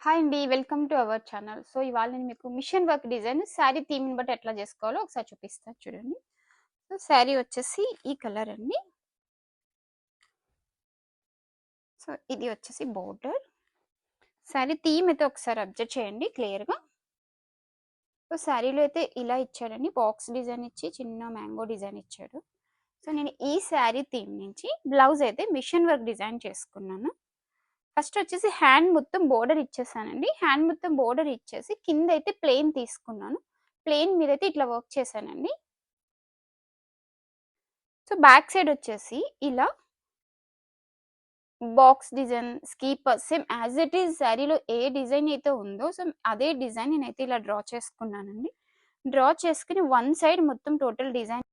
Hi అండి. Welcome to our channel. So, ఇవాళ నేను మీకు మిషన్ వర్క్ డిజైన్ శారీ థీమ్‌ని బట్టి ఎట్లా చేసుకోవాలో ఒకసారి చూపిస్తాను చూడండి. సో, శారీ వచ్చేసి ఈ కలర్ అండి. సో, ఇది వచ్చేసి బోర్డర్. శారీ థీమ్ అయితే ఒకసారి అబ్జర్వ్ చేయండి క్లియర్‌గా. సో, శారీలో అయితే ఇలా ఇచ్చాడండి. బాక్స్ డిజైన్ ఇచ్చి చిన్న మ్యాంగో డిజైన్ ఇచ్చాడు. సో, నేను ఈ శారీ థీమ్ నుంచి బ్లౌజ్ అయితే మిషన్ వర్క్ డిజైన్ చేసుకున్నాను. ఫస్ట్ వచ్చేసి హ్యాండ్ మొత్తం బోర్డర్ ఇచ్చేసానండి. హ్యాండ్ మొత్తం బోర్డర్ ఇచ్చేసి కింద అయితే ప్లెయిన్ తీసుకున్నాను. ప్లెయిన్ మీద అయితే ఇట్లా వర్క్ చేశానండి. సో బ్యాక్ సైడ్ వచ్చేసి ఇలా బాక్స్ డిజైన్ స్కీపర్ సేమ్ యాజ్ ఇట్ ఈజ్ శారీలో ఏ డిజైన్ అయితే ఉందో సో అదే డిజైన్ నేనైతే ఇలా డ్రా చేసుకున్నానండి. డ్రా చేసుకుని వన్ సైడ్ మొత్తం టోటల్ డిజైన్